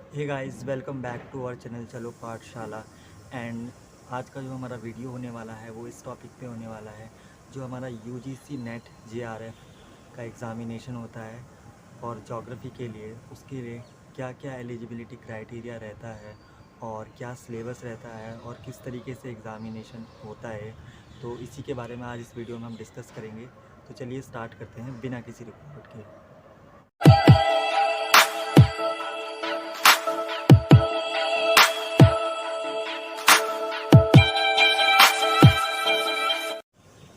Hey guys, welcome back to our channel Chalo Pathshala. And आज का जो हमारा वीडियो होने वाला है वो इस टॉपिक पे होने वाला है, जो हमारा यूजीसी नेट जेआरएफ का एग्ज़ामिनेशन होता है और ज्योग्राफी के लिए, उसके लिए क्या क्या एलिजिबिलिटी क्राइटेरिया रहता है और क्या सिलेबस रहता है और किस तरीके से एग्ज़ामिनेशन होता है। तो इसी के बारे में आज इस वीडियो में हम डिस्कस करेंगे। तो चलिए स्टार्ट करते हैं बिना किसी रुकावट के।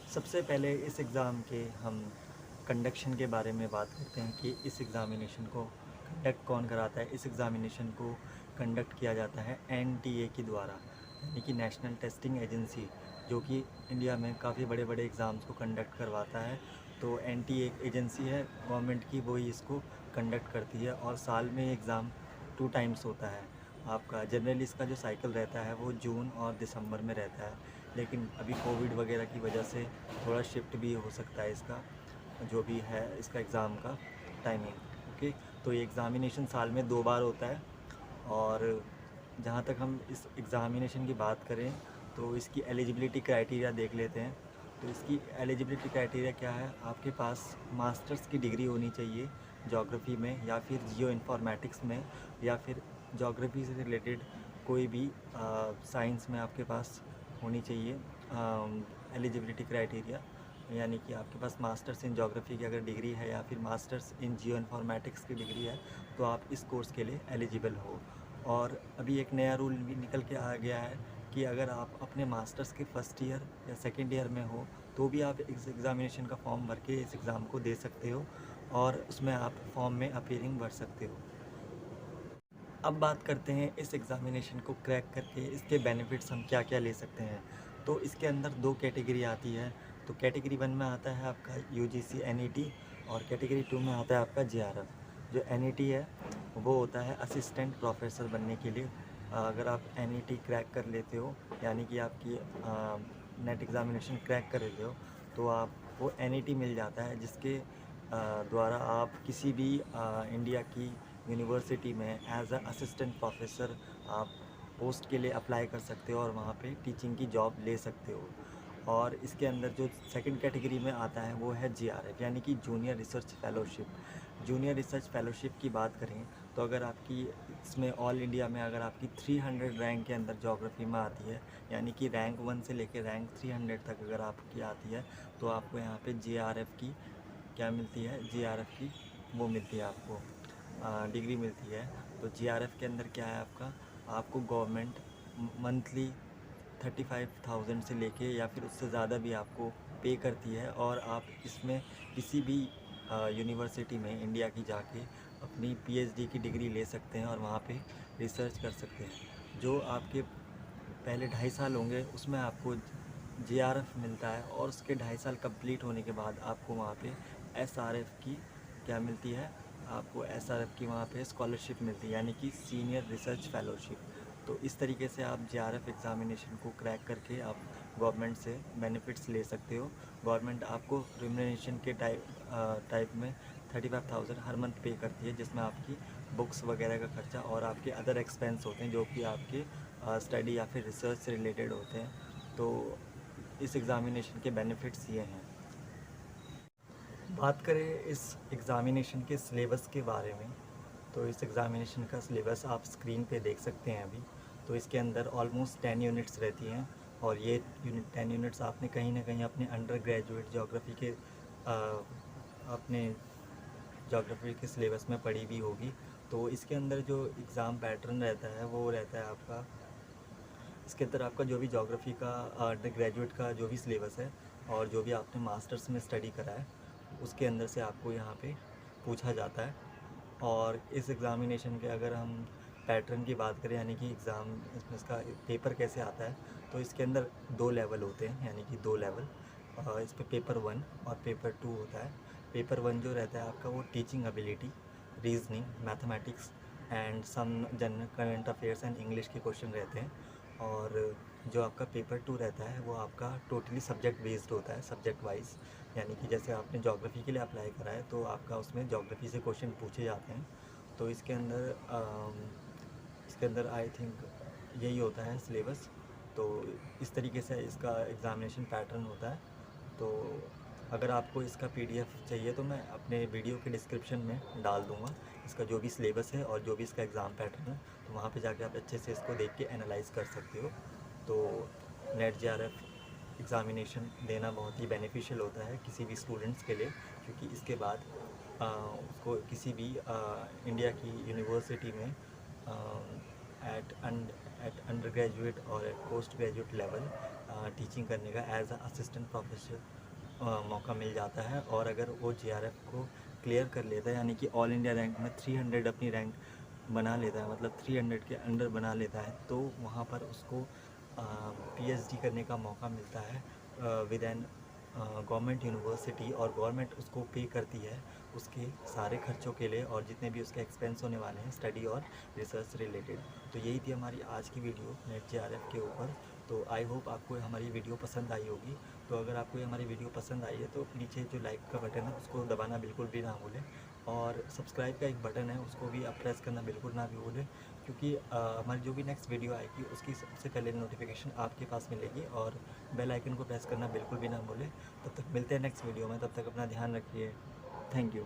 सबसे पहले इस एग्ज़ाम के हम कंडक्शन के बारे में बात करते हैं कि इस एग्ज़ामिनेशन को कंडक्ट कौन कराता है। इस एग्ज़ामिनेशन को कंडक्ट किया जाता है एनटीए के द्वारा, यानी कि नेशनल टेस्टिंग एजेंसी, जो कि इंडिया में काफ़ी बड़े बड़े एग्ज़ाम्स को कंडक्ट करवाता है। तो एनटीए एक एजेंसी है गवर्नमेंट की, वही इसको कंडक्ट करती है और साल में एग्ज़ाम 2 टाइम्स होता है। आपका जनरली इसका जो साइकिल रहता है वो जून और दिसंबर में रहता है, लेकिन अभी कोविड वगैरह की वजह से थोड़ा शिफ्ट भी हो सकता है इसका, जो भी है इसका एग्ज़ाम का टाइमिंग। ओके, तो ये एग्ज़ामिनेशन साल में 2 बार होता है। और जहाँ तक हम इस एग्ज़ामिनेशन की बात करें तो इसकी एलिजिबिलिटी क्राइटेरिया देख लेते हैं। तो इसकी एलिजिबिलिटी क्राइटेरिया क्या है, आपके पास मास्टर्स की डिग्री होनी चाहिए ज्योग्राफी में, या फिर जियो इन्फॉर्मेटिक्स में, या फिर ज्योग्राफी से रिलेटेड कोई भी साइंस में आपके पास होनी चाहिए एलिजिबिलिटी क्राइटेरिया। यानी कि आपके पास मास्टर्स इन ज्योग्राफी की अगर डिग्री है या फिर मास्टर्स इन जियो इन्फॉर्मेटिक्स की डिग्री है तो आप इस कोर्स के लिए एलिजिबल हो। और अभी एक नया रूल भी निकल के आ गया है कि अगर आप अपने मास्टर्स के फर्स्ट ईयर या सेकेंड ईयर में हो तो भी आप इस एग्ज़ामिनेशन का फॉर्म भर के इस एग्ज़ाम को दे सकते हो और उसमें आप फॉर्म में अपीयरिंग भर सकते हो। अब बात करते हैं इस एग्ज़ामिनेशन को क्रैक करके इसके बेनिफिट्स हम क्या क्या ले सकते हैं। तो इसके अंदर 2 कैटेगरी आती है। तो कैटेगरी 1 में आता है आपका यूजीसी एनईटी और कैटेगरी 2 में आता है आपका जेआरएफ। जो एनईटी है वो होता है असिस्टेंट प्रोफेसर बनने के लिए। अगर आप एनईटी क्रैक कर लेते हो, यानी कि आपकी नेट एग्ज़ामिनेशन क्रैक कर लेते हो, तो आपको एनईटी मिल जाता है, जिसके द्वारा आप किसी भी इंडिया की यूनिवर्सिटी में एज अ असिस्टेंट प्रोफेसर आप पोस्ट के लिए अप्लाई कर सकते हो और वहाँ पे टीचिंग की जॉब ले सकते हो। और इसके अंदर जो सेकंड कैटेगरी में आता है वो है जीआरएफ, यानी कि junior research fellowship. Junior research fellowship की बात करें तो अगर आपकी इसमें ऑल इंडिया में अगर आपकी 300 रैंक के अंदर ज्योग्राफी में आती है, यानी कि रैंक 1 से लेकर रैंक 300 तक अगर आपकी आती है, तो आपको यहाँ पे जीआरएफ की क्या मिलती है, जीआरएफ की वो मिलती है आपको डिग्री मिलती है। तो जीआरएफ के अंदर क्या है आपको गवर्नमेंट मंथली 35,000 से लेके या फिर उससे ज़्यादा भी आपको पे करती है, और आप इसमें किसी भी यूनिवर्सिटी में इंडिया की जाके अपनी पीएचडी की डिग्री ले सकते हैं और वहाँ पे रिसर्च कर सकते हैं। जो आपके पहले 2.5 साल होंगे उसमें आपको जेआरएफ मिलता है, और उसके 2.5 साल कंप्लीट होने के बाद आपको वहाँ पे एसआरएफ की क्या मिलती है, आपको एसआरएफ की वहाँ पे स्कॉलरशिप मिलती है, यानी कि सीनियर रिसर्च फेलोशिप। तो इस तरीके से आप जेआरएफ एग्ज़ामिनेशन को क्रैक करके आप गवर्नमेंट से बेनिफिट्स ले सकते हो। गवर्नमेंट आपको रिम्यूनरेशन के टाइप में 35,000 हर मंथ पे करती है, जिसमें आपकी बुक्स वगैरह का खर्चा और आपके अदर एक्सपेंस होते हैं जो कि आपके स्टडी या फिर रिसर्च से रिलेटेड होते हैं। तो इस एग्ज़ामिनेशन के बेनिफिट्स ये हैं। बात करें इस एग्ज़ामिनेशन के सिलेबस के बारे में, तो इस एग्ज़ामिनेशन का सिलेबस आप स्क्रीन पे देख सकते हैं अभी। तो इसके अंदर ऑलमोस्ट 10 यूनिट्स रहती हैं, और ये 10 यूनिट्स आपने कहीं ना कहीं अपने अंडर ग्रेजुएट जोग्राफ़ी के अपने जोग्राफ़ी के सिलेबस में पढ़ी भी होगी। तो इसके अंदर जो एग्ज़ाम पैटर्न रहता है वो रहता है आपका, इसके अंदर आपका जो भी जोग्राफ़ी का अंडर ग्रेजुएट का जो भी सिलेबस है और जो भी आपने मास्टर्स में स्टडी करा है उसके अंदर से आपको यहाँ पे पूछा जाता है। और इस एग्ज़ामिनेशन के अगर हम पैटर्न की बात करें, यानी कि एग्ज़ाम इसमें इसका पेपर कैसे आता है, तो इसके अंदर 2 लेवल होते हैं, यानी कि 2 लेवल। इस पे पेपर 1 और पेपर 2 होता है। पेपर 1 जो रहता है आपका वो teaching ability, reasoning, mathematics and some general current affairs and English के क्वेश्चन रहते हैं। और जो आपका पेपर 2 रहता है वो आपका टोटली सब्जेक्ट बेस्ड होता है, सब्जेक्ट वाइज। यानी कि जैसे आपने ज्योग्राफ़ी के लिए अप्लाई करा है तो आपका उसमें ज्योग्राफ़ी से क्वेश्चन पूछे जाते हैं। तो इसके अंदर उसके अंदर आई थिंक यही होता है सिलेबस। तो इस तरीके से इसका एग्ज़ामिनेशन पैटर्न होता है। तो अगर आपको इसका पीडीएफ चाहिए तो मैं अपने वीडियो के डिस्क्रिप्शन में डाल दूँगा इसका जो भी सिलेबस है और जो भी इसका एग्ज़ाम पैटर्न है, तो वहाँ पे जाके आप अच्छे से इसको देख के एनालाइज़ कर सकते हो। तो नेट जेआरएफ एग्ज़ामिनेशन देना बहुत ही बेनिफिशियल होता है किसी भी स्टूडेंट्स के लिए, क्योंकि इसके बाद उसको किसी भी इंडिया की यूनिवर्सिटी में एट अंडर ग्रेजुएट और at postgraduate level teaching करने का एज अ असिस्टेंट प्रोफेसर मौका मिल जाता है। और अगर वो जेआरएफ को क्लियर कर लेता है, यानी कि ऑल इंडिया रैंक में 300 अपनी रैंक बना लेता है, मतलब 300 के अंडर बना लेता है, तो वहाँ पर उसको पीएचडी करने का मौका मिलता है विद एन गवर्नमेंट यूनिवर्सिटी, और गवर्नमेंट उसको पे करती है उसके सारे खर्चों के लिए और जितने भी उसके एक्सपेंस होने वाले हैं स्टडी और रिसर्च रिलेटेड। तो यही थी हमारी आज की वीडियो नेट जेआरएफ के ऊपर। तो आई होप आपको हमारी वीडियो पसंद आई होगी। तो अगर आपको ये हमारी वीडियो पसंद आई है तो नीचे जो लाइक का बटन है उसको दबाना बिल्कुल भी ना भूलें, और सब्सक्राइब का एक बटन है उसको भी आप प्रेस करना बिल्कुल ना भी भूलें, क्योंकि हमारी जो भी नेक्स्ट वीडियो आएगी उसकी सबसे पहले नोटिफिकेशन आपके पास मिलेगी। और बेल आइकन को प्रेस करना बिल्कुल भी ना भूलें। तब तक मिलते हैं नेक्स्ट वीडियो में, तब तक अपना ध्यान रखिए। Thank you.